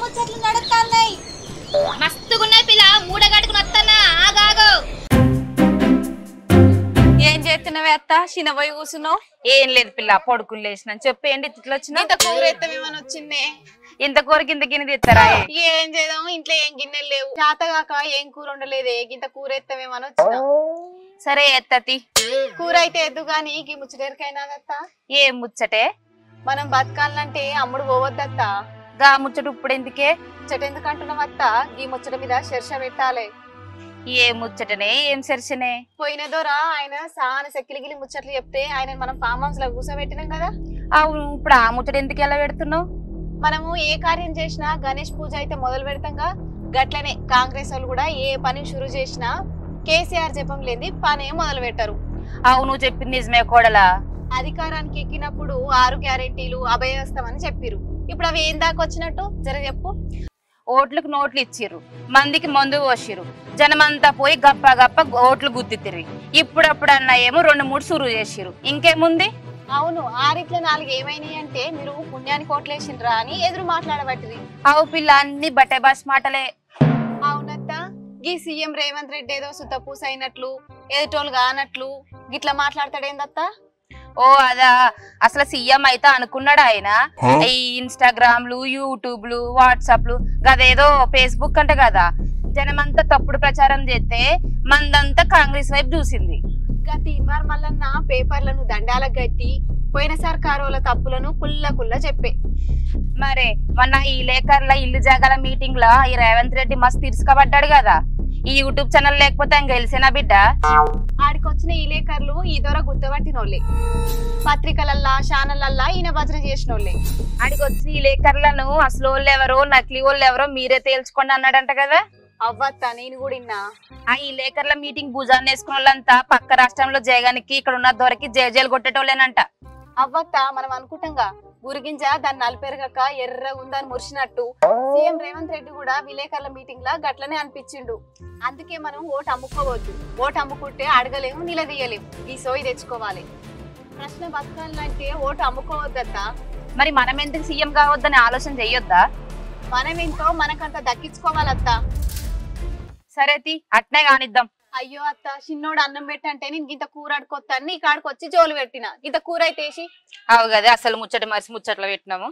ముచ్చట్లు నడుస్తున్నాయి. మస్తుగున్నాయి పిల్ల, మూడగట్టుకుని వస్తానా. ఆగాగు. ఏం చేస్తున్నావే అత్త? చిన్నపోయి కూర్చున్నావు. ఏం లేదు పిల్ల, పడుకుని లేచిన. చెప్పేంటి ఇట్లా వచ్చిన? ఇంత కూర ఎత్తమేమని వచ్చిందే. ఇంత కూరకి ఇంత గిన్నె తెస్తారా? ఏం చేద్దాం, ఇంట్లో ఏం గిన్నెలు లేవు. చేతగాక ఏం కూర ఉండలేదే, ఇంత కూర ఎత్తమేమని వచ్చిన. సరే ఎత్తతి. కూర అయితే ఎద్దు గాని ఈ ముచ్చటేరికైనా అత్త. ఏం ముచ్చటే? మనం బతకాలంటే అమ్ముడు పోవద్దత్త. గా ముచ్చట ఇప్పుడు ఎందుకే? ముచ్చట ఎందుకు అంటున్నాం అత్త? ఈ ముచ్చట మీద శర్ష పెట్టాలి. ఏ ముచ్చటనే, ఏం సెర్చనే? పోయిన దొరా ఆయన సాన సెక్కిలిగిలి ముచ్చట్లు చెప్తే ఆయన మనం ఫామ్ హౌస్ లో కూర్చోబెట్టినాం కదా. అవును, ఇప్పుడు ఆ ముచ్చట ఎందుకు ఎలా పెడుతున్నావు? మనము ఏ కార్యం చేసినా గణేష్ పూజ అయితే మొదలు పెడతాంగా, గట్లనే కాంగ్రెస్ వాళ్ళు కూడా ఏ పని షురు చేసినా కేసీఆర్ జపం లేని పనే మొదలు పెట్టరు. అవును, నువ్వు చెప్పింది నిజమే కోడలా. అధికారానికి ఎక్కినప్పుడు 6 గ్యారెంటీలు అభయస్తామని చెప్పిరు. ఇప్పుడు అవి ఏం దాకా వచ్చినట్టు జర చెప్పు. ఓట్లకు నోట్లు ఇచ్చిర్రు, మందికి మందు పోసిర్రు, జనమంతా పోయి గప్ప గప్ప ఓట్లు గుద్దితిర్రి. ఇప్పుడప్పుడు అన్న ఏమో 2-3 సురు చేసిర్రు. ఇంకేముంది? అవును, 6 4 ఏమైనాయి అంటే మీరు పుణ్యానికి ఓట్లేసిండ్రా అని ఎదురు మాట్లాడబట్టిరి. అవు పిల్ల, అన్ని బట్టే బాస్ మాటలే. అవునత్త, గీ సీఎం రేవంత్ రెడ్డి ఏదో సుతపూస అయినట్లు ఎదుటోళ్ళు కానట్లు గిట్లా మాట్లాడతాడేందత్త? ఓ అదా, అసలు సీఎం అయితే అనుకున్నాడు ఆయన. ఈ ఇన్స్టాగ్రామ్లు, యూట్యూబ్లు, వాట్సాప్లు, గదేదో ఫేస్బుక్ అంట కదా, జనమంతా తప్పుడు ప్రచారం చేస్తే మందంతా కాంగ్రెస్ వైపు చూసింది. తీన్మార్ మల్లన్న పేపర్లను దండాలకు గట్టి పోయిన సర్కారోల తప్పులను కుల్ల చెప్పే. మరే మొన్న ఈ లేకర్ల ఇల్లు జాగాల మీటింగ్ లా ఈ రేవంత్ రెడ్డి మస్తు ఇరుసుకబడ్డాడు కదా. ఈ యూట్యూబ్ ఛానల్ లేకపోతే ఆయన గెలిసేనా బిడ్డ? ఆడికొచ్చిన ఈ లేకర్లు ఈ దొర గుర్తుపట్టినోళ్ళే, పత్రికలల్లా ఛానళ్ళల్లా ఈయన భజన చేసినోళ్ళే. ఆడికొచ్చిన ఈ లేకర్లను అసలు వాళ్ళు ఎవరో నకిలీ వాళ్ళు ఎవరో మీరే తేల్చుకోండి అన్నాడంట కదా. అవ్వత్తా, నేను కూడా ఇన్నా. ఆ ఈ లేకర్ల మీటింగ్ భుజాన్ని వేసుకున్న వాళ్ళంతా పక్క రాష్ట్రంలో జయగానికి ఇక్కడ ఉన్న దొరికి జేజేలు కొట్టేటోళ్ళేనంట. అవ్వత్తా, మనం అనుకుంటాంగా గురిగింజ దాన్ని నలిపెరగక ఎర్ర ఉందని మురిసినట్టు సీఎం రేవంత్ రెడ్డి కూడా విలేకరుల మీటింగ్ లా గట్లనే అనిపించిండు. అందుకే మనం ఓటు అమ్ముకోవద్దు. ఓటు అమ్ముకుంటే అడగలేము, నిలదీయలేము. ఈ సోయి తెచ్చుకోవాలి. ప్రశ్న బతకాలంటే ఓటు అమ్ముకోవద్దత్త. మరి మనం ఎందుకు సీఎం కావద్దని ఆలోచన చెయ్యొద్దా? మనమేంటో మనకంత దక్కించుకోవాలత్త. సరే తి, అట్నే కానిద్దాం. అయ్యో అత్త, చిన్నోడు అన్నం పెట్టంటే నేను ఇంత కూర అడుకొత్తాను, నీ కాడికి వచ్చి జోలు పెట్టిన ఇంత కూర అయితే అవు కదా, అసలు ముచ్చట మరిసి ముచ్చట్లో పెట్టినాము.